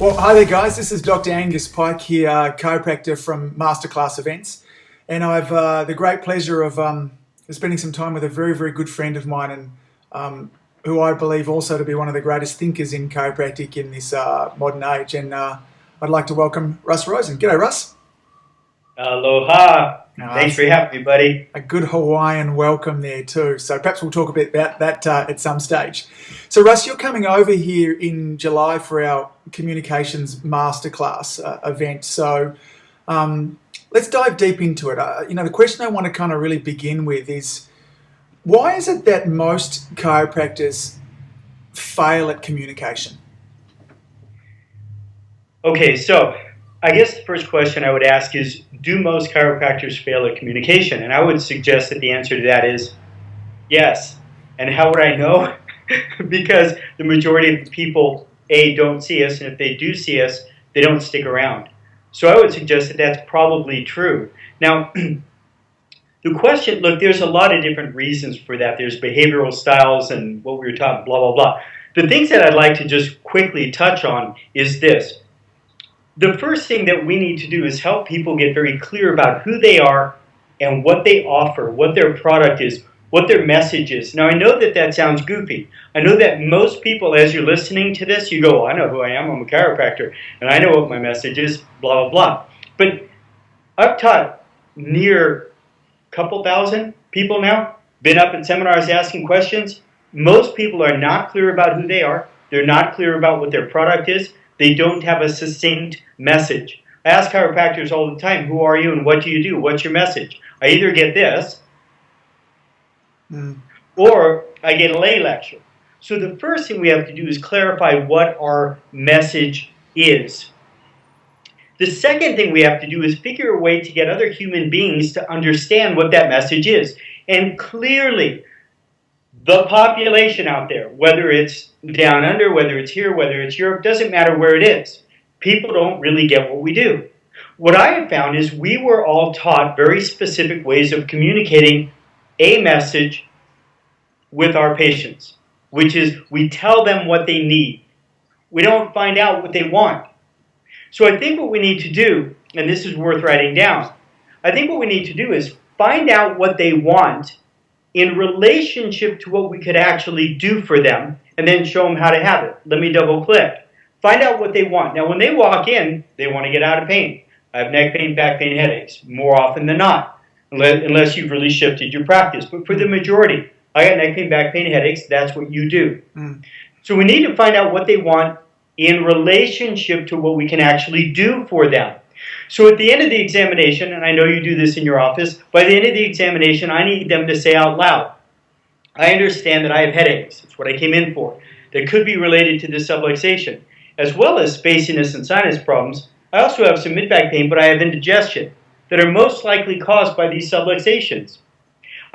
Well, hi there, guys. This is Dr. Angus Pike here, chiropractor from Masterclass Events, and I've the great pleasure of spending some time with a very, very good friend of mine, and who I believe also to be one of the greatest thinkers in chiropractic in this modern age. And I'd like to welcome Russ Rosen. G'day, Russ. Aloha. Thanks for having me, buddy. A good Hawaiian welcome there too. So perhaps we'll talk a bit about that at some stage. So Russ, you're coming over here in July for our Communications Masterclass event. So let's dive deep into it. The question I want to kind of really begin with is, why is it that most chiropractors fail at communication? Okay, so I guess the first question I would ask is, do most chiropractors fail at communication? And I would suggest that the answer to that is yes. And how would I know? Because the majority of the people, A, don't see us, and if they do see us, they don't stick around. So I would suggest that that's probably true. Now, the question, look, there's a lot of different reasons for that. There's behavioral styles and what we were taught, blah, blah, blah. The things that I'd like to just quickly touch on is this. The first thing that we need to do is help people get very clear about who they are and what they offer, what their product is, what their message is. Now, I know that that sounds goofy. I know that most people, as you're listening to this, you go, well, I know who I am, I'm a chiropractor, and I know what my message is, blah, blah, blah. But I've taught near a couple thousand people now, been up in seminars asking questions. Most people are not clear about who they are. They're not clear about what their product is. They don't have a succinct message. I ask chiropractors all the time, who are you and what do you do? What's your message? I either get this, or I get a lay lecture. So the first thing we have to do is clarify what our message is. The second thing we have to do is figure a way to get other human beings to understand what that message is. And clearly, the population out there, whether it's down under, whether it's here, whether it's Europe, doesn't matter where it is. People don't really get what we do. What I have found is we were all taught very specific ways of communicating a message with our patients, which is we tell them what they need. We don't find out what they want. So I think what we need to do, and this is worth writing down, I think what we need to do is find out what they want in relationship to what we could actually do for them, and then show them how to have it. Let me double click. Find out what they want. Now, when they walk in, they want to get out of pain. I have neck pain, back pain, headaches, more often than not, unless you've really shifted your practice. But for the majority, I got neck pain, back pain, headaches, that's what you do. So we need to find out what they want in relationship to what we can actually do for them. So at the end of the examination, and I know you do this in your office, by the end of the examination, I need them to say out loud, I understand that I have headaches. That's what I came in for. That could be related to this subluxation, as well as spaciness and sinus problems. I also have some mid-back pain, but I have indigestion that are most likely caused by these subluxations.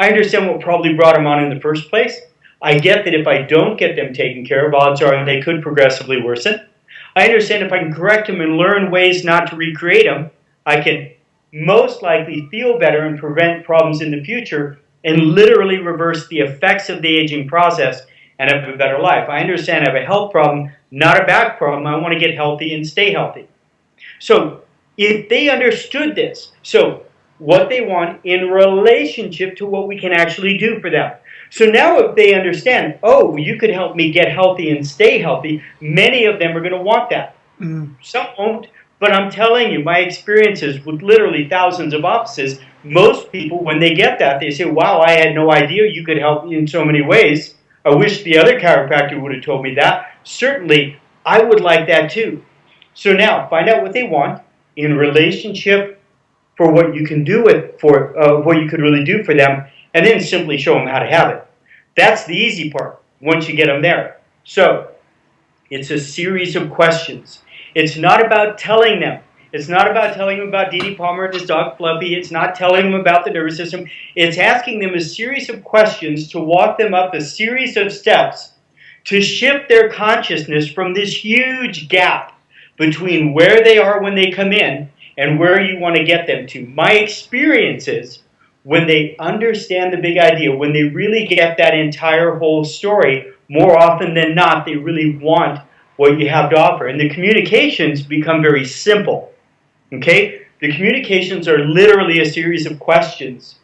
I understand what probably brought them on in the first place. I get that if I don't get them taken care of, odds are they could progressively worsen. I understand if I can correct them and learn ways not to recreate them, I can most likely feel better and prevent problems in the future and literally reverse the effects of the aging process and have a better life. I understand I have a health problem, not a back problem. I want to get healthy and stay healthy. So if they understood this, so what they want in relationship to what we can actually do for them. So now if they understand, oh, you could help me get healthy and stay healthy, many of them are going to want that. Some won't, but I'm telling you, my experiences with literally thousands of offices, most people, when they get that, they say, wow, I had no idea you could help me in so many ways. I wish the other chiropractor would have told me that. Certainly, I would like that too. So now, find out what they want in relationship for what you can do what you could really do for them, and then simply show them how to have it. That's the easy part, once you get them there. So, it's a series of questions. It's not about telling them. It's not about telling them about Dee Dee Palmer and his dog Fluffy. It's not telling them about the nervous system. It's asking them a series of questions to walk them up a series of steps to shift their consciousness from this huge gap between where they are when they come in and where you want to get them to. My experience is when they understand the big idea, when they really get that entire whole story, more often than not, they really want what you have to offer. And the communications become very simple. Okay? The communications are literally a series of questions.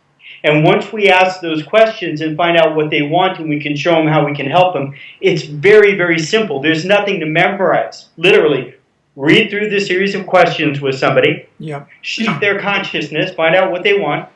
And once we ask those questions and find out what they want and we can show them how we can help them, it's very, very simple. There's nothing to memorize. Literally, read through the series of questions with somebody, shift their consciousness, find out what they want,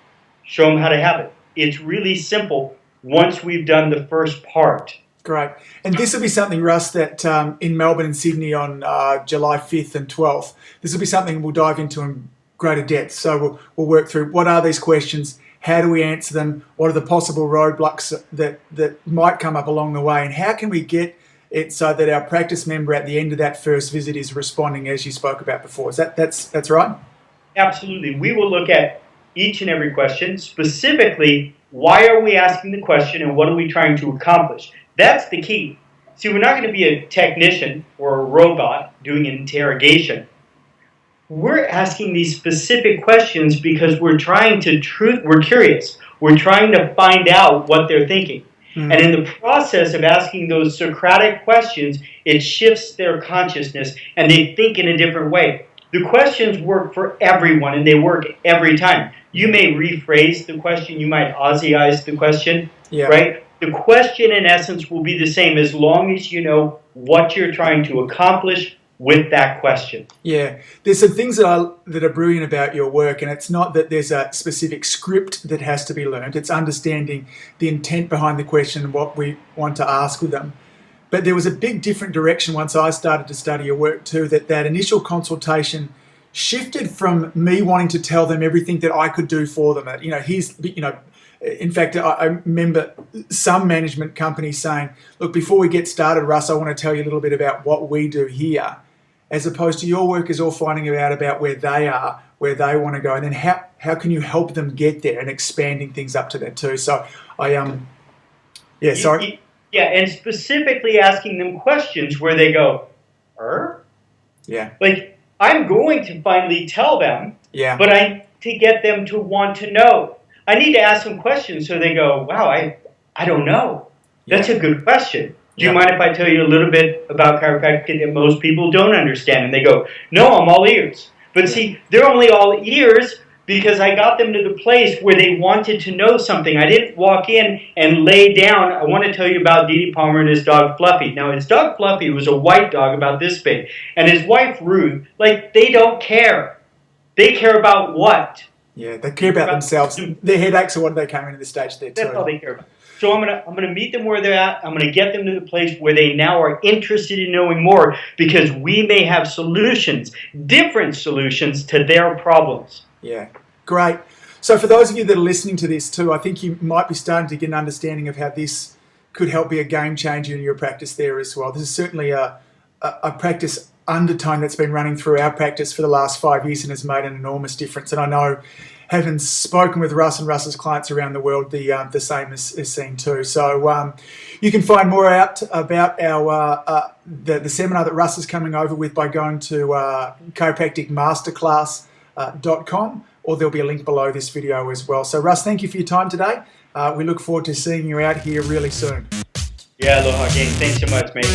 show them how to have it. It's really simple once we've done the first part. Great. And this will be something, Russ, that in Melbourne and Sydney on July 5th and 12th, this will be something we'll dive into in greater depth. So we'll work through what are these questions, how do we answer them, what are the possible roadblocks that might come up along the way, and how can we get it so that our practice member at the end of that first visit is responding as you spoke about before. Is that's right? Absolutely. We will look at each and every question, specifically, why are we asking the question and what are we trying to accomplish? That's the key. See, we're not going to be a technician or a robot doing an interrogation. We're asking these specific questions because we're curious. We're trying to find out what they're thinking. And in the process of asking those Socratic questions, it shifts their consciousness and they think in a different way. The questions work for everyone and they work every time. You may rephrase the question, you might Aussieize the question, right? The question in essence will be the same as long as you know what you're trying to accomplish with that question. Yeah, there's some things that are brilliant about your work, and it's not that there's a specific script that has to be learned. It's understanding the intent behind the question and what we want to ask with them. But there was a big different direction once I started to study your work too, that initial consultation shifted from me wanting to tell them everything that I could do for them. In fact, I remember some management companies saying, look, before we get started, Russ, I want to tell you a little bit about what we do here, as opposed to your work is all finding out about where they are, where they want to go, and then how can you help them get there and expanding things up to that too. So Yeah, and specifically asking them questions where they go, Yeah. Like, I'm going to finally tell them, but I need to get them to want to know. I need to ask them questions so they go, wow, I don't know. That's a good question. Do you mind if I tell you a little bit about chiropractic that most people don't understand? And they go, no, I'm all ears. But see, they're only all ears because I got them to the place where they wanted to know something. I didn't walk in and lay down. I want to tell you about Dee Dee Palmer and his dog Fluffy. Now, his dog Fluffy was a white dog about this big. And his wife Ruth, they don't care. They care about what? Yeah, they care about themselves. Their headaches are what they came into the stage there too. That's all they care about. So I'm gonna meet them where they're at. I'm gonna get them to the place where they now are interested in knowing more, because we may have solutions, different solutions to their problems. Yeah, great. So for those of you that are listening to this too, I think you might be starting to get an understanding of how this could help be a game changer in your practice there as well. This is certainly a practice undertone that's been running through our practice for the last 5 years and has made an enormous difference. And I know, having spoken with Russ and Russ's clients around the world, the same is seen too. So you can find more out about our the seminar that Russ is coming over with by going to Chiropractic Masterclass.com, or there'll be a link below this video as well. So Russ, thank you for your time today. We look forward to seeing you out here really soon. Yeah, aloha gang. Thanks so much, mate.